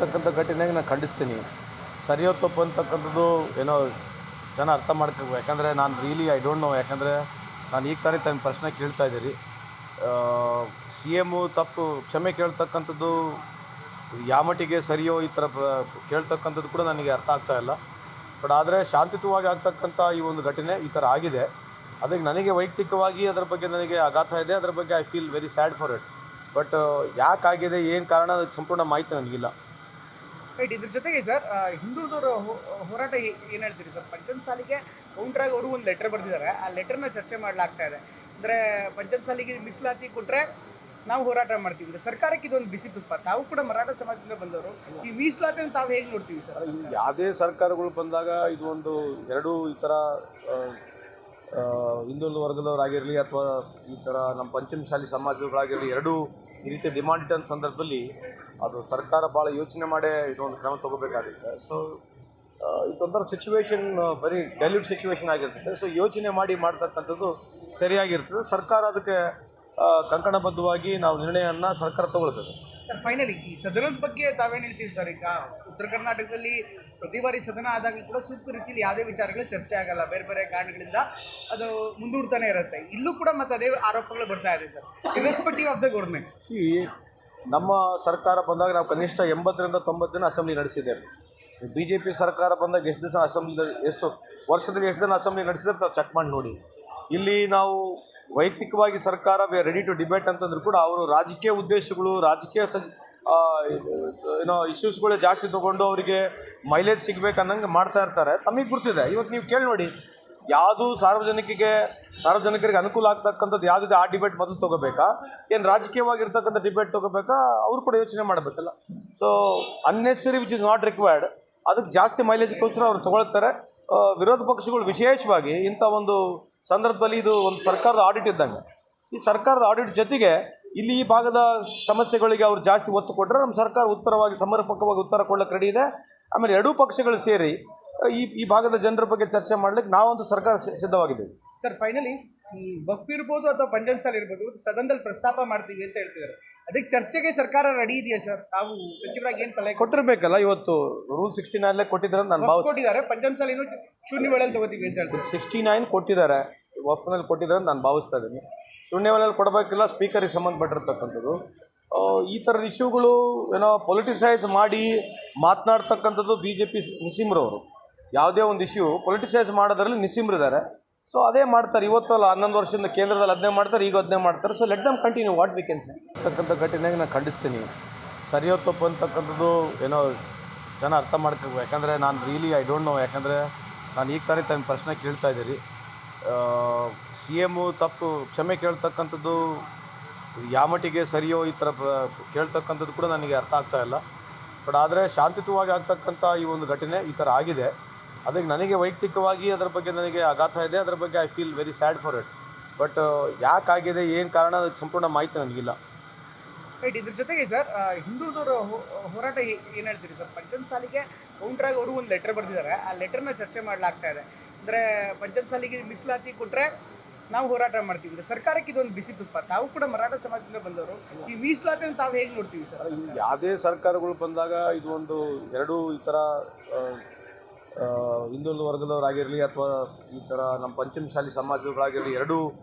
ಆಗಿರ್ತಕ್ಕಂಥ ಘಟನೆಗೆ ನಾನು ಖಂಡಿಸ್ತೀನಿ. ಸರಿಯೋ ತಪ್ಪು ಅಂತಕ್ಕಂಥದ್ದು ಏನೋ ಜನ ಅರ್ಥ ಮಾಡ್ಕೋಬೇಕು. ಯಾಕಂದರೆ ನಾನು ರಿಯಲಿ ಐ ಡೋಂಟ್ ನೋ. ಯಾಕಂದರೆ ನಾನು ಈಗ ತಾನೇ ತಮ್ಮ ಪ್ರಶ್ನೆ ಕೇಳ್ತಾ ಇದ್ದೀರಿ. ಸಿ ಎಮ್ಮು ತಪ್ಪು ಕ್ಷಮೆ ಕೇಳ್ತಕ್ಕಂಥದ್ದು ಯಾವ ಮಟ್ಟಿಗೆ ಸರಿಯೋ ಈ ಥರ ಕೇಳ್ತಕ್ಕಂಥದ್ದು ಕೂಡ ನನಗೆ ಅರ್ಥ ಆಗ್ತಾ ಇಲ್ಲ. ಬಟ್ ಆದರೆ ಶಾಂತಿಯುತವಾಗಿ ಆಗ್ತಕ್ಕಂಥ ಈ ಒಂದು ಘಟನೆ ಈ ಥರ ಆಗಿದೆ. ಅದಕ್ಕೆ ನನಗೆ ವೈಯಕ್ತಿಕವಾಗಿ ಅದರ ಬಗ್ಗೆ ನನಗೆ ಆಘಾತ ಇದೆ. ಅದರ ಬಗ್ಗೆ I feel very sad for it. But ಯಾಕಾಗಿದೆ, ಏನು ಕಾರಣ, ಅದಕ್ಕೆ ಸಂಪೂರ್ಣ ಮಾಹಿತಿ ನನಗಿಲ್ಲ. ರೈಟ್. ಇದ್ರ ಜೊತೆಗೆ ಸರ್, ಹಿಂದುಳಿದವರ ಹೋರಾಟ ಏನು ಹೇಳ್ತೀರಿ ಸರ್? ಪಂಚಮ ಸಾಲಿಗೆ ಕೌಂಟ್ರಾಗಿ ಅವರು ಒಂದು ಲೆಟರ್ ಬರೆದಿದ್ದಾರೆ. ಆ ಲೆಟರ್ನ ಚರ್ಚೆ ಮಾಡಲಾಗ್ತಾ ಇದೆ. ಅಂದರೆ ಪಂಚಮ ಸಾಲಿಗೆ ಮೀಸಲಾತಿ ಕೊಟ್ಟರೆ ನಾವು ಹೋರಾಟ ಮಾಡ್ತೀವಿ ಅಂದರೆ ಸರ್ಕಾರಕ್ಕೆ ಇದೊಂದು ಬಿಸಿ ತುಪ್ಪ. ತಾವು ಕೂಡ ಮರಾಠ ಸಮಾಜದಿಂದ ಬಂದವರು, ಈ ಮೀಸಲಾತಿಯನ್ನು ತಾವು ಹೇಗೆ ನೋಡ್ತೀವಿ ಸರ್? ಯಾವುದೇ ಸರ್ಕಾರಗಳು ಬಂದಾಗ ಇದು ಒಂದು ಎರಡೂ ಈ ಥರ ಹಿಂದುಳಿದ ವರ್ಗದವರಾಗಿರಲಿ ಅಥವಾ ಈ ಥರ ನಮ್ಮ ಪಂಚಮಶಾಲಿ ಸಮಾಜಗಳಾಗಿರಲಿ, ಎರಡೂ ಈ ರೀತಿ ಡಿಮಾಂಡ್ ಇಟ್ಟಂಥ ಸಂದರ್ಭದಲ್ಲಿ ಅದು ಸರ್ಕಾರ ಭಾಳ ಯೋಚನೆ ಮಾಡೇ ಇದೊಂದು ಕ್ರಮ ತೊಗೋಬೇಕಾಗುತ್ತೆ. ಸೊ ಇದೊಂಥರ ಸಿಚುವೇಶನ್ ಬರೀ ಡೈಲ್ಯೂಟ್ ಸಿಚುವೇಶನ್ ಆಗಿರ್ತದೆ. ಸೊ ಯೋಚನೆ ಮಾಡಿ ಮಾಡ್ತಕ್ಕಂಥದ್ದು ಸರಿಯಾಗಿರ್ತದೆ. ಸರ್ಕಾರ ಅದಕ್ಕೆ ಕಂಕಣಬದ್ಧವಾಗಿ ನಾವು ನಿರ್ಣಯವನ್ನು ಸರ್ಕಾರ ತಗೊಳ್ತದೆ. ಸರ್, ಫೈನಲಿ ಈ ಸದನದ ಬಗ್ಗೆ ತಾವೇನು ಹೇಳ್ತೀವಿ ಸರ್? ಈಗ ಉತ್ತರ ಕರ್ನಾಟಕದಲ್ಲಿ ಪ್ರತಿ ಬಾರಿ ಸದನ ಆದಾಗಲೂ ಕೂಡ ಸೂಕ್ತ ರೀತಿಯಲ್ಲಿ ಯಾವುದೇ ವಿಚಾರಗಳು ಚರ್ಚೆ ಆಗಲ್ಲ, ಬೇರೆ ಬೇರೆ ಕಾರಣಗಳಿಂದ ಅದು ಮುಂದೂಡ್ತಾನೆ ಇರುತ್ತೆ. ಇಲ್ಲೂ ಕೂಡ ಮತ್ತೆ ಅದೇ ಆರೋಪಗಳು ಬರ್ತಾ ಇದೆ sir, irrespective of the government. ನಮ್ಮ ಸರ್ಕಾರ ಬಂದಾಗ ನಾವು ಕನಿಷ್ಠ 80ರಿಂದ 90 ದಿನ ಅಸೆಂಬ್ಲಿ ನಡೆಸಿದ್ದೇವೆ. BJP ಸರ್ಕಾರ ಬಂದಾಗ ಎಷ್ಟು ದಿವಸ ಅಸೆಂಬ್ಲಿ, ಎಷ್ಟು ವರ್ಷದಲ್ಲಿ ಎಷ್ಟು ದಿನ ಅಸೆಂಬ್ಲಿ ನಡೆಸಿದ್ರೆ ತಾವು ಚೆಕ್ ಮಾಡಿ ನೋಡಿ. ಇಲ್ಲಿ ನಾವು ವೈಯಕ್ತಿಕವಾಗಿ ಸರ್ಕಾರ we are ready to debate ಅಂತಂದ್ರೂ ಕೂಡ ಅವರು ರಾಜಕೀಯ ಉದ್ದೇಶಗಳು, ರಾಜಕೀಯ ಏನೋ ಇಶ್ಯೂಸ್ಗಳು ಜಾಸ್ತಿ ತೊಗೊಂಡು ಅವರಿಗೆ ಮೈಲೇಜ್ ಸಿಗಬೇಕು ಅನ್ನಂಗೆ ಮಾಡ್ತಾ ಇರ್ತಾರೆ. ತಮಗೆ ಗೊತ್ತಿದೆ. ಇವತ್ತು ನೀವು ಕೇಳಿ ನೋಡಿ, ಯಾವುದು ಸಾರ್ವಜನಿಕರಿಗೆ ಅನುಕೂಲ ಆಗ್ತಕ್ಕಂಥದ್ದು ಯಾವುದಿದೆ ಆ ಡಿಬೇಟ್ ಮೊದಲು ತೊಗೋಬೇಕಾ, ಏನು ರಾಜಕೀಯವಾಗಿರ್ತಕ್ಕಂಥ ಡಿಬೇಟ್ ತೊಗೋಬೇಕಾ, ಅವರು ಕೂಡ ಯೋಚನೆ ಮಾಡಬೇಕಲ್ಲ. So unnecessary which is not required ಅದಕ್ಕೆ ಜಾಸ್ತಿ ಮೈಲೇಜ್ಗೋಸ್ಕರ ಅವ್ರು ತೊಗೊಳ್ತಾರೆ. ವಿರೋಧ ಪಕ್ಷಗಳು ವಿಶೇಷವಾಗಿ ಇಂಥ ಒಂದು ಸಂದರ್ಭದಲ್ಲಿ ಇದು ಒಂದು ಸರ್ಕಾರದ ಆಡಿಟ್ ಇದ್ದಂಗೆ. ಈ ಸರ್ಕಾರದ ಆಡಿಟ್ ಜೊತೆಗೆ ಇಲ್ಲಿ ಈ ಭಾಗದ ಸಮಸ್ಯೆಗಳಿಗೆ ಅವ್ರು ಜಾಸ್ತಿ ಒತ್ತು ಕೊಟ್ಟರೆ ನಮ್ಮ ಸರ್ಕಾರ ಉತ್ತರವಾಗಿ ಸಮರ್ಪಕವಾಗಿ ಉತ್ತರ ಕೊಡಲಿಕ್ಕೆ ರೆಡಿ ಇದೆ. ಆಮೇಲೆ ಎರಡೂ ಪಕ್ಷಗಳು ಸೇರಿ ಈ ಭಾಗದ ಜನರ ಬಗ್ಗೆ ಚರ್ಚೆ ಮಾಡಲಿಕ್ಕೆ ನಾವೊಂದು ಸರ್ಕಾರ ಸಿದ್ಧವಾಗಿದ್ದೀವಿ. ಸರ್, ಫೈನಲಿ ಈ ವಕ್ಫ್ ಇರ್ಬೋದು ಅಥವಾ ಪಂಚಮಸಾಲಿ ಇರ್ಬೋದು, ಸದನದಲ್ಲಿ ಪ್ರಸ್ತಾಪ ಮಾಡ್ತೀವಿ ಅಂತ ಹೇಳ್ತಿದ್ದಾರೆ. ಅದಕ್ಕೆ ಚರ್ಚೆಗೆ ಸರ್ಕಾರ ರೆಡಿ ಇದೆಯಾ ಸರ್? ತಾವು ಸಚಿವರಾಗಿ ಏನು ಸಲಹೆ ಕೊಟ್ಟಿರಬೇಕಲ್ಲ. ಇವತ್ತು ರೂಲ್ 69 ಕೊಟ್ಟಿದ್ದಾರೆ ಅಂತ ನಾನು ಕೊಟ್ಟಿದ್ದಾರೆ. ಪಂಚಮಸಾಲಿನೂ ಶೂನ್ಯ ವೇಳೆಯಲ್ಲಿ ತಗೋತೀವಿ ಅಂತ 69 ಕೊಟ್ಟಿದ್ದಾರೆ, ವಫ್ನಲ್ಲಿ ಕೊಟ್ಟಿದ್ದಾರೆ ಅಂತ ನಾನು ಭಾವಿಸ್ತಾ ಇದ್ದೀನಿ. ಶೂನ್ಯ ವೇಳೆಯಲ್ಲಿ ಕೊಡಬೇಕಿಲ್ಲ, ಸ್ಪೀಕರಿಗೆ ಸಂಬಂಧಪಟ್ಟಿರ್ತಕ್ಕಂಥದ್ದು. ಈ ಥರದ ಇಶ್ಯೂಗಳು ಏನೋ ಪೊಲಿಟಿಸೈಸ್ ಮಾಡಿ ಮಾತನಾಡ್ತಕ್ಕಂಥದ್ದು BJP ನಿಸೀಮ್ರವರು. ಯಾವುದೇ ಒಂದು ಇಶ್ಯೂ ಪೊಲಿಟಿಸೈಸ್ ಮಾಡೋದ್ರಲ್ಲಿ ನಿಸೀಮ್ರಿದ್ದಾರೆ. ಸೊ ಅದೇ ಮಾಡ್ತಾರೆ. ಇವತ್ತಲ್ಲ 11 ವರ್ಷದಿಂದ ಕೇಂದ್ರದಲ್ಲಿ ಅದನ್ನೇ ಮಾಡ್ತಾರೆ, ಈಗ ಅದನ್ನೇ ಮಾಡ್ತಾರೆ. So let them continue what we can say. ಅಂತಕ್ಕಂಥ ಘಟನೆಗೆ ನಾನು ಖಂಡಿಸ್ತೀನಿ. ಸರಿಯೋ ತಪ್ಪು ಅಂತಕ್ಕಂಥದ್ದು ಏನೋ ಜನ ಅರ್ಥ ಮಾಡ್ಕೋಬೇಕು. ಯಾಕಂದರೆ ನಾನು ರಿಯಲಿ ಐ ಡೋಂಟ್ ನೋ. ಯಾಕಂದರೆ ನಾನು ಈಗ ತಾನೇ ತಮ್ಮ ಪ್ರಶ್ನೆ ಕೇಳ್ತಾ ಇದ್ದೀರಿ. ಸಿ ಎಮ್ಮು ತಪ್ಪು ಕ್ಷಮೆ ಕೇಳ್ತಕ್ಕಂಥದ್ದು ಯಾವ ಮಟ್ಟಿಗೆ ಸರಿಯೋ ಈ ಥರ ಕೇಳ್ತಕ್ಕಂಥದ್ದು ಕೂಡ ನನಗೆ ಅರ್ಥ ಆಗ್ತಾ ಇಲ್ಲ. ಬಟ್ ಆದರೆ ಶಾಂತಿಯುತವಾಗಿ ಆಗ್ತಕ್ಕಂಥ ಈ ಒಂದು ಘಟನೆ ಈ ಥರ ಆಗಿದೆ. ಅದಕ್ಕೆ ನನಗೆ ವೈಯಕ್ತಿಕವಾಗಿ ಅದರ ಬಗ್ಗೆ ನನಗೆ ಆಘಾತ ಇದೆ. ಅದರ ಬಗ್ಗೆ I feel very sad for it. But ಯಾಕಾಗಿದೆ, ಏನು ಕಾರಣ, ಅದಕ್ಕೆ ಸಂಪೂರ್ಣ ಮಾಹಿತಿ ನನಗಿಲ್ಲ. ರೈಟ್. ಇದ್ರ ಜೊತೆಗೆ ಸರ್, ಹಿಂದುಳಿದವರ ಹೋರಾಟ ಏನು ಹೇಳ್ತೀರಿ ಸರ್? ಪಂಚಮ ಸಾಲಿಗೆ ಕೌಂಟ್ರಾಗಿ ಅವರು ಒಂದು ಲೆಟರ್ ಬರೆದಿದ್ದಾರೆ. ಆ ಲೆಟರ್ನ ಚರ್ಚೆ ಮಾಡಲಾಗ್ತಾ ಇದೆ. ಅಂದರೆ ಪಂಚಮ ಸಾಲಿಗೆ ಮೀಸಲಾತಿ ಕೊಟ್ಟರೆ ನಾವು ಹೋರಾಟ ಮಾಡ್ತೀವಿ ಅಂದರೆ ಸರ್ಕಾರಕ್ಕೆ ಇದೊಂದು ಬಿಸಿ ತುಪ್ಪ. ತಾವು ಕೂಡ ಮರಾಠ ಸಮಾಜದಿಂದ ಬಂದವರು, ಈ ಮೀಸಲಾತಿಯನ್ನು ತಾವು ಹೇಗೆ ನೋಡ್ತೀವಿ ಸರ್? ಯಾವುದೇ ಸರ್ಕಾರಗಳು ಬಂದಾಗ ಇದು ಒಂದು ಎರಡೂ ಈ ಥರ ಹಿಂದುಳಿದ ವರ್ಗದವರಾಗಿರಲಿ ಅಥವಾ ಈ ಥರ ನಮ್ಮ ಪಂಚಮಶಾಲಿ ಸಮಾಜಗಳಾಗಿರಲಿ, ಎರಡೂ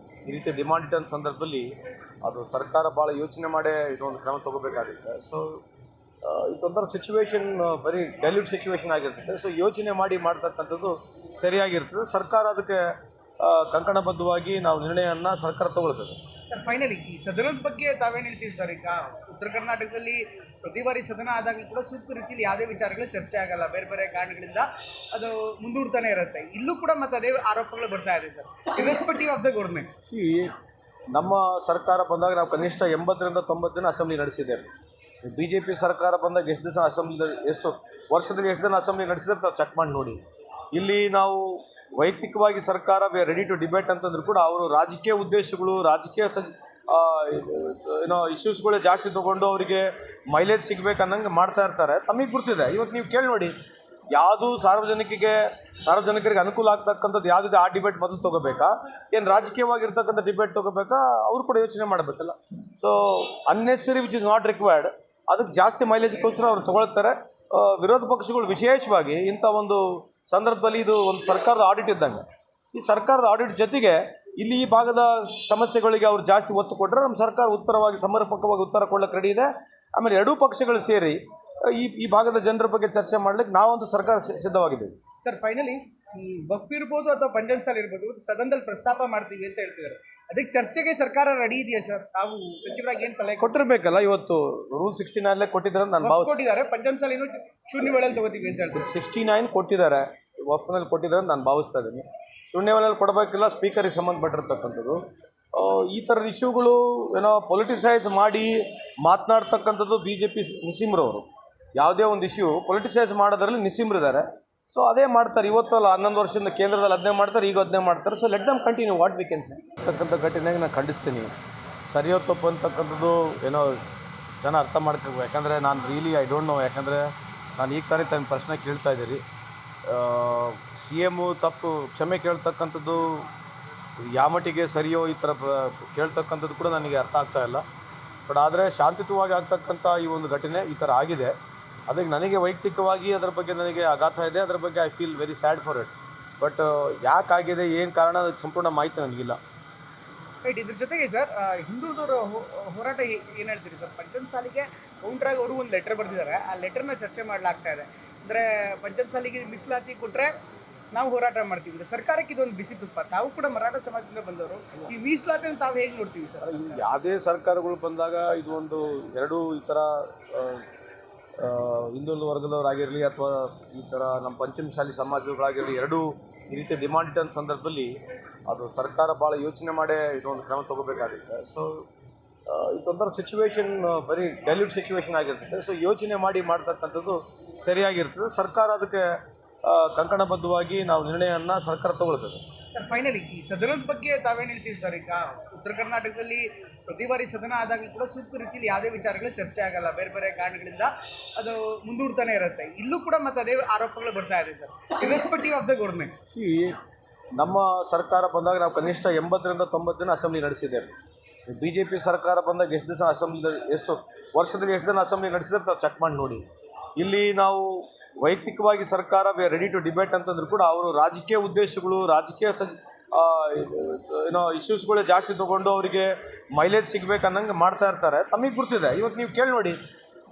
ಈ ರೀತಿ ಡಿಮಾಂಡ್ ಇಟ್ಟಂಥ ಸಂದರ್ಭದಲ್ಲಿ ಅದು ಸರ್ಕಾರ ಭಾಳ ಯೋಚನೆ ಮಾಡೇ ಇದೊಂದು ಕ್ರಮ ತೊಗೋಬೇಕಾಗುತ್ತೆ. ಸೊ ಇದೊಂಥರ ಸಿಚುವೇಶನ್ ಬರೀ ಡೈಲ್ಯೂಟ್ ಸಿಚುವೇಶನ್ ಆಗಿರ್ತದೆ. ಸೊ ಯೋಚನೆ ಮಾಡಿ ಮಾಡ್ತಕ್ಕಂಥದ್ದು ಸರಿಯಾಗಿರ್ತದೆ. ಸರ್ಕಾರ ಅದಕ್ಕೆ ಕಂಕಣಬದ್ಧವಾಗಿ ನಾವು ನಿರ್ಣಯವನ್ನು ಸರ್ಕಾರ ತಗೊಳ್ತದೆ. ಸರ್, ಫೈನಲಿ ಈ ಸದನದ ಬಗ್ಗೆ ತಾವೇನು ಹೇಳ್ತೀವಿ ಸರ್? ಈಗ ಉತ್ತರ ಕರ್ನಾಟಕದಲ್ಲಿ ಪ್ರತಿ ಬಾರಿ ಸದನ ಆದಾಗಲೂ ಕೂಡ ಸೂಕ್ತ ರೀತಿಯಲ್ಲಿ ಯಾವುದೇ ವಿಚಾರಗಳು ಚರ್ಚೆ ಆಗಲ್ಲ, ಬೇರೆ ಬೇರೆ ಕಾರಣಗಳಿಂದ ಅದು ಮುಂದೂಡ್ತಾನೆ ಇರುತ್ತೆ. ಇಲ್ಲೂ ಕೂಡ ಮತ್ತೆ ಅದೇ ಆರೋಪಗಳು ಬರ್ತಾ ಇದೆ sir, irrespective of the government. ನಮ್ಮ ಸರ್ಕಾರ ಬಂದಾಗ ನಾವು ಕನಿಷ್ಠ 80ರಿಂದ 90 ದಿನ ಅಸೆಂಬ್ಲಿ ನಡೆಸಿದ್ದೇವೆ. BJP ಸರ್ಕಾರ ಬಂದಾಗ ಎಷ್ಟು ದಿವಸ ಅಸೆಂಬ್ಲಿ, ಎಷ್ಟು ವರ್ಷದಲ್ಲಿ ಎಷ್ಟು ದಿನ ಅಸೆಂಬ್ಲಿ ನಡೆಸಿದ್ರೆ ತಾವು ಚೆಕ್ ಮಾಡಿ ನೋಡಿ. ಇಲ್ಲಿ ನಾವು ವೈಯಕ್ತಿಕವಾಗಿ ಸರ್ಕಾರ we are ready to debate ಅಂತಂದ್ರೂ ಕೂಡ ಅವರು ರಾಜಕೀಯ ಉದ್ದೇಶಗಳು, ರಾಜಕೀಯ ಏನೋ ಇಶ್ಯೂಸ್ಗಳು ಜಾಸ್ತಿ ತೊಗೊಂಡು ಅವರಿಗೆ ಮೈಲೇಜ್ ಸಿಗಬೇಕು ಅನ್ನಂಗೆ ಮಾಡ್ತಾ ಇರ್ತಾರೆ. ತಮಗೆ ಗೊತ್ತಿದೆ. ಇವತ್ತು ನೀವು ಕೇಳಿ ನೋಡಿ, ಯಾವುದು ಸಾರ್ವಜನಿಕರಿಗೆ ಅನುಕೂಲ ಆಗ್ತಕ್ಕಂಥದ್ದು ಯಾವುದಿದೆ ಆ ಡಿಬೇಟ್ ಮೊದಲು ತೊಗೋಬೇಕಾ, ಏನು ರಾಜಕೀಯವಾಗಿರ್ತಕ್ಕಂಥ ಡಿಬೇಟ್ ತೊಗೋಬೇಕಾ, ಅವರು ಕೂಡ ಯೋಚನೆ ಮಾಡಬೇಕಲ್ಲ. So unnecessary which is not required ಅದಕ್ಕೆ ಜಾಸ್ತಿ ಮೈಲೇಜ್ಗೋಸ್ಕರ ಅವ್ರು ತೊಗೊಳ್ತಾರೆ. ವಿರೋಧ ಪಕ್ಷಗಳು ವಿಶೇಷವಾಗಿ ಇಂಥ ಒಂದು ಸಂದರ್ಭದಲ್ಲಿ ಇದು ಒಂದು ಸರ್ಕಾರದ ಆಡಿಟ್ ಇದ್ದಂಗೆ. ಈ ಸರ್ಕಾರದ ಆಡಿಟ್ ಜೊತೆಗೆ ಇಲ್ಲಿ ಈ ಭಾಗದ ಸಮಸ್ಯೆಗಳಿಗೆ ಅವ್ರು ಜಾಸ್ತಿ ಒತ್ತು ಕೊಟ್ಟರೆ ನಮ್ಮ ಸರ್ಕಾರ ಉತ್ತರವಾಗಿ ಸಮರ್ಪಕವಾಗಿ ಉತ್ತರ ಕೊಡಲಿಕ್ಕೆ ರೆಡಿ ಇದೆ. ಆಮೇಲೆ ಎರಡೂ ಪಕ್ಷಗಳು ಸೇರಿ ಈ ಭಾಗದ ಜನರ ಬಗ್ಗೆ ಚರ್ಚೆ ಮಾಡಲಿಕ್ಕೆ ನಾವಂತೂ ಸರ್ಕಾರ ಸಿದ್ಧವಾಗಿದ್ದೀವಿ. ಸರ್ ಫೈನಲಿ ಈ ವಕ್ಫ್ ಇರ್ಬೋದು ಅಥವಾ ಪಂಚಮ್ ಸಾಲ್ ಇರ್ಬೋದು ಸದನದಲ್ಲಿ ಪ್ರಸ್ತಾಪ ಮಾಡ್ತೀವಿ ಅಂತ ಹೇಳ್ತಿದ್ದಾರೆ. ಅದಕ್ಕೆ ಚರ್ಚೆಗೆ ಸರ್ಕಾರ ರೆಡಿ ಇದೆಯಾ ಸರ್? ತಾವು ಸಚಿವರಾಗಿ ಏನು ಸಲಹೆ ಕೊಟ್ಟಿರಬೇಕಲ್ಲ. ಇವತ್ತು ರೂಲ್ 69 ಕೊಟ್ಟಿದ್ದಾರೆ ಅಂತ ನಾನು ಕೊಟ್ಟಿದ್ದಾರೆ. ಪಂಚಮ್ ಸಾಲ್ ಇನ್ನೂ ಶೂನ್ಯ ವೇಳೆಯಲ್ಲಿ ತಗೋತೀವಿ ಅಂತ ಹೇಳ್ತಾರೆ. 69 ಕೊಟ್ಟಿದ್ದಾರೆ, ವಫ್ನಲ್ಲಿ ಕೊಟ್ಟಿದ್ದಾರೆ ಅಂತ ನಾನು ಭಾವಿಸ್ತಾ ಇದ್ದೀನಿ. ಶೂನ್ಯ ವೇಳೆಯಲ್ಲಿ ಕೊಡಬೇಕಿಲ್ಲ, ಸ್ಪೀಕರಿಗೆ ಸಂಬಂಧಪಟ್ಟಿರ್ತಕ್ಕಂಥದ್ದು. ಈ ಥರದ ಇಶ್ಯೂಗಳು ಏನೋ ಪೊಲಿಟಿಸೈಸ್ ಮಾಡಿ ಮಾತನಾಡ್ತಕ್ಕಂಥದ್ದು BJP ನಿಸೀಮ್ರವರು. ಯಾವುದೇ ಒಂದು ಇಶ್ಯೂ ಪೊಲಿಟಿಸೈಸ್ ಮಾಡೋದ್ರಲ್ಲಿ ನಿಸೀಮ್ರಿದ್ದಾರೆ. ಸೊ ಅದೇ ಮಾಡ್ತಾರೆ. ಇವತ್ತು ಅಲ್ಲ 11 ವರ್ಷದಿಂದ ಕೇಂದ್ರದಲ್ಲಿ ಅದನ್ನೇ ಮಾಡ್ತಾರೆ, ಈಗ ಅದನ್ನೇ ಮಾಡ್ತಾರೆ. So let them continue what we can say. ಅಂತಕ್ಕಂಥ ಘಟನೆಗೆ ನಾನು ಖಂಡಿಸ್ತೀನಿ. ಸರಿಯೋ ತಪ್ಪು ಅಂತಕ್ಕಂಥದ್ದು ಏನೋ ಜನ ಅರ್ಥ ಮಾಡ್ಕೋಬೇಕು. ಯಾಕಂದರೆ ನಾನು ರಿಯಲಿ ಐ ಡೋಂಟ್ ನೋ. ಯಾಕಂದರೆ ನಾನು ಈಗ ತಾನೇ ತಮ್ಮ ಪ್ರಶ್ನೆ ಕೇಳ್ತಾ ಇದ್ದೀರಿ. CM ತಪ್ಪು ಕ್ಷಮೆ ಕೇಳ್ತಕ್ಕಂಥದ್ದು ಯಾವ ಮಟ್ಟಿಗೆ ಸರಿಯೋ ಈ ಥರ ಕೇಳ್ತಕ್ಕಂಥದ್ದು ಕೂಡ ನನಗೆ ಅರ್ಥ ಆಗ್ತಾ ಇಲ್ಲ. ಬಟ್ ಆದರೆ ಶಾಂತಿಯುತವಾಗಿ ಆಗ್ತಕ್ಕಂಥ ಈ ಒಂದು ಘಟನೆ ಈ ಥರ ಆಗಿದೆ. ಅದಕ್ಕೆ ನನಗೆ ವೈಯಕ್ತಿಕವಾಗಿ ಅದರ ಬಗ್ಗೆ ನನಗೆ ಆಘಾತ ಇದೆ. ಅದರ ಬಗ್ಗೆ I feel very sad for it. But ಯಾಕಾಗಿದೆ, ಏನು ಕಾರಣ, ಅದಕ್ಕೆ ಸಂಪೂರ್ಣ ಮಾಹಿತಿ ನನಗಿಲ್ಲ. ರೈಟ್. ಇದ್ರ ಜೊತೆಗೆ ಸರ್ ಹಿಂದುಳಿದವರ ಹೋರಾಟ ಏನು ಹೇಳ್ತೀರಿ ಸರ್? ಪಂಚಮ್ ಸಾಲಿಗೆ ಕೌಂಟ್ರಾಗಿ ಅವರು ಒಂದು ಲೆಟರ್ ಬರೆದಿದ್ದಾರೆ. ಆ ಲೆಟರ್ನ ಚರ್ಚೆ ಮಾಡಲಾಗ್ತಾ ಇದೆ. ಅಂದರೆ ಪಂಚಮ್ ಸಾಲಿಗೆ ಮೀಸಲಾತಿ ಕೊಟ್ಟರೆ ನಾವು ಹೋರಾಟ ಮಾಡ್ತೀವಿ ಅಂದರೆ ಸರ್ಕಾರಕ್ಕೆ ಇದೊಂದು ಬಿಸಿ ತುಪ್ಪ. ತಾವು ಕೂಡ ಮರಾಠ ಸಮಾಜದಿಂದ ಬಂದವರು. ಈ ಮೀಸಲಾತಿಯನ್ನು ತಾವು ಹೇಗೆ ನೋಡ್ತೀವಿ ಸರ್? ಯಾವುದೇ ಸರ್ಕಾರಗಳು ಬಂದಾಗ ಇದು ಒಂದು ಎರಡೂ ಈ ಥರ ಹಿಂದುಳಿದ ವರ್ಗದವರಾಗಿರಲಿ ಅಥವಾ ಈ ಥರ ನಮ್ಮ ಪಂಚಮಶಾಲಿ ಸಮಾಜಗಳಾಗಿರಲಿ, ಎರಡೂ ಈ ರೀತಿ ಡಿಮಾಂಡ್ ಇಟ್ಟಂಥ ಸಂದರ್ಭದಲ್ಲಿ ಅದು ಸರ್ಕಾರ ಭಾಳ ಯೋಚನೆ ಮಾಡೇ ಇದೊಂದು ಕ್ರಮ ತೊಗೋಬೇಕಾಗುತ್ತೆ. ಸೊ ಇದೊಂಥರ ಸಿಚುವೇಶನ್ ವೆರಿ ಡೈಲ್ಯೂಟ್ ಸಿಚುವೇಶನ್ ಆಗಿರ್ತದೆ. ಸೊ ಯೋಚನೆ ಮಾಡಿ ಮಾಡ್ತಕ್ಕಂಥದ್ದು ಸರಿಯಾಗಿರ್ತದೆ. ಸರ್ಕಾರ ಅದಕ್ಕೆ ಕಂಕಣಬದ್ಧವಾಗಿ ನಾವು ನಿರ್ಣಯವನ್ನು ಸರ್ಕಾರ ತಗೊಳ್ತದೆ. ಸರ್ ಫೈನಲಿ ಈ ಸದನದ ಬಗ್ಗೆ ತಾವೇನು ಹೇಳ್ತೀವಿ ಸರ್? ಈಗ ಉತ್ತರ ಕರ್ನಾಟಕದಲ್ಲಿ ಪ್ರತಿ ಬಾರಿ ಸದನ ಆದಾಗಲೂ ಕೂಡ ಸೂಕ್ತ ರೀತಿಯಲ್ಲಿ ಯಾವುದೇ ವಿಚಾರಗಳು ಚರ್ಚೆ ಆಗಲ್ಲ. ಬೇರೆ ಬೇರೆ ಕಾರಣಗಳಿಂದ ಅದು ಮುಂದೂಡ್ತಾನೆ ಇರುತ್ತೆ. ಇಲ್ಲೂ ಕೂಡ ಮತ್ತೆ ಅದೇ ಆರೋಪಗಳು ಬರ್ತಾ ಇದೆ sir, irrespective of the government. ನಮ್ಮ ಸರ್ಕಾರ ಬಂದಾಗ ನಾವು ಕನಿಷ್ಠ 80ರಿಂದ 90 ದಿನ ಅಸೆಂಬ್ಲಿ ನಡೆಸಿದ್ದೇವೆ. BJP ಸರ್ಕಾರ ಬಂದಾಗ ಎಷ್ಟು ದಿವಸ ಅಸೆಂಬ್ಲಿ, ಎಷ್ಟು ವರ್ಷದಲ್ಲಿ ಎಷ್ಟು ದಿನ ಅಸೆಂಬ್ಲಿ ನಡೆಸಿದ್ರೆ ತಾವು ಚೆಕ್ ಮಾಡಿ ನೋಡಿ. ಇಲ್ಲಿ ನಾವು ವೈಯಕ್ತಿಕವಾಗಿ ಸರ್ಕಾರ ರೆಡಿ ಟು ಡಿಬೇಟ್ ಅಂತಂದ್ರೂ ಕೂಡ ಅವರು ರಾಜಕೀಯ ಉದ್ದೇಶಗಳು, ರಾಜಕೀಯ ಏನೋ ಇಶ್ಯೂಸ್ಗಳೇ ಜಾಸ್ತಿ ತೊಗೊಂಡು ಅವರಿಗೆ ಮೈಲೇಜ್ ಸಿಗಬೇಕು ಅನ್ನಂಗೆ ಮಾಡ್ತಾ ಇರ್ತಾರೆ. ತಮಗೆ ಗೊತ್ತಿದೆ. ಇವತ್ತು ನೀವು ಕೇಳಿ ನೋಡಿ,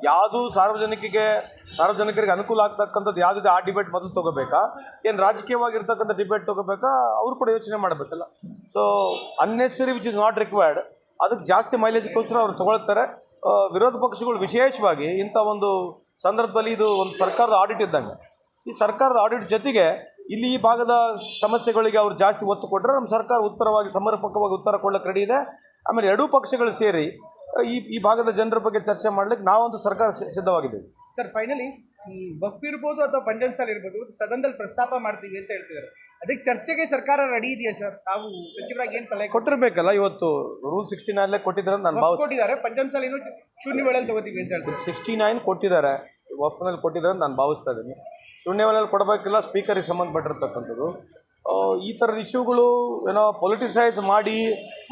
ಯಾವುದು ಸಾರ್ವಜನಿಕರಿಗೆ ಅನುಕೂಲ ಆಗ್ತಕ್ಕಂಥದ್ದು ಯಾವುದಿದೆ ಆ ಡಿಬೇಟ್ ಮೊದಲು ತೊಗೋಬೇಕಾ, ಏನು ರಾಜಕೀಯವಾಗಿರ್ತಕ್ಕಂಥ ಡಿಬೇಟ್ ತೊಗೋಬೇಕಾ, ಅವರು ಕೂಡ ಯೋಚನೆ ಮಾಡಬೇಕಲ್ಲ. So unnecessary which is not required ಅದಕ್ಕೆ ಜಾಸ್ತಿ ಮೈಲೇಜ್ಗೋಸ್ಕರ ಅವ್ರು ತೊಗೊಳ್ತಾರೆ. ವಿರೋಧ ಪಕ್ಷಗಳು ವಿಶೇಷವಾಗಿ ಇಂಥ ಒಂದು ಸಂದರ್ಭದಲ್ಲಿ ಇದು ಒಂದು ಸರ್ಕಾರದ ಆಡಿಟ್ ಇದ್ದಂಗೆ. ಈ ಸರ್ಕಾರದ ಆಡಿಟ್ ಜೊತೆಗೆ ಇಲ್ಲಿ ಈ ಭಾಗದ ಸಮಸ್ಯೆಗಳಿಗೆ ಅವ್ರು ಜಾಸ್ತಿ ಒತ್ತು ಕೊಟ್ಟರೆ ನಮ್ಮ ಸರ್ಕಾರ ಉತ್ತರವಾಗಿ ಸಮರ್ಪಕವಾಗಿ ಉತ್ತರ ಕೊಡಲಿಕ್ಕೆ ರೆಡಿ ಇದೆ. ಆಮೇಲೆ ಎರಡೂ ಪಕ್ಷಗಳು ಸೇರಿ ಈ ಭಾಗದ ಜನರ ಬಗ್ಗೆ ಚರ್ಚೆ ಮಾಡಲಿಕ್ಕೆ ನಾವಂತೂ ಸರ್ಕಾರ ಸಿದ್ಧವಾಗಿದ್ದೀವಿ. ಸರ್ ಫೈನಲಿ ಈ ವಕ್ಫ್ ಇರ್ಬೋದು ಅಥವಾ ಪಂಚಮ್ ಸಾಲ್ ಇರ್ಬೋದು ಸದನದಲ್ಲಿ ಪ್ರಸ್ತಾಪ ಮಾಡ್ತೀವಿ ಅಂತ ಹೇಳ್ತಿದ್ದಾರೆ. ಅದಕ್ಕೆ ಚರ್ಚೆಗೆ ಸರ್ಕಾರ ರೆಡಿ ಇದೆಯಾ ಸರ್? ತಾವು ಸಚಿವರಾಗಿ ಏನು ಸಲಹೆ ಕೊಟ್ಟಿರಬೇಕಲ್ಲ. ಇವತ್ತು ರೂಲ್ 69 ಕೊಟ್ಟಿದ್ದಾರೆ ಅಂತ ನಾನು ಕೊಟ್ಟಿದ್ದಾರೆ. ಪಂಚಮ್ ಸಾಲ್ ಇನ್ನೂ ಶೂನ್ಯ ವೇಳೆಯಲ್ಲಿ ತಗೋತೀವಿ ಅಂತ ಹೇಳ್ತಾರೆ. 69 ಕೊಟ್ಟಿದ್ದಾರೆ, ವಫ್ನಲ್ಲಿ ಕೊಟ್ಟಿದ್ದಾರೆ ಅಂತ ನಾನು ಭಾವಿಸ್ತಾ ಇದ್ದೀನಿ. ಶೂನ್ಯ ವೇಳೆಯಲ್ಲಿ ಕೊಡಬೇಕಿಲ್ಲ, ಸ್ಪೀಕರಿಗೆ ಸಂಬಂಧಪಟ್ಟಿರ್ತಕ್ಕಂಥದ್ದು. ಈ ಥರದ ಇಶ್ಯೂಗಳು ಏನೋ ಪೊಲಿಟಿಸೈಸ್ ಮಾಡಿ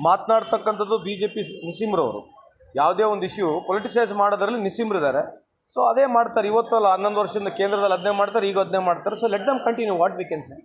ಮಾತನಾಡ್ತಕ್ಕಂಥದ್ದು BJP ನಿಸೀಮ್ರವರು. ಯಾವುದೇ ಒಂದು ಇಶ್ಯೂ ಪೊಲಿಟಿಸೈಸ್ ಮಾಡೋದ್ರಲ್ಲಿ ನಿಸೀಮ್ರಿದ್ದಾರೆ. ಸೊ ಅದೇ ಮಾಡ್ತಾರೆ. ಇವತ್ತು ಅಲ್ಲ 11 ವರ್ಷದಿಂದ ಕೇಂದ್ರದಲ್ಲಿ ಅದನ್ನೇ ಮಾಡ್ತಾರೆ, ಈಗ ಅದನ್ನೇ ಮಾಡ್ತಾರೆ. So let them continue what we can say.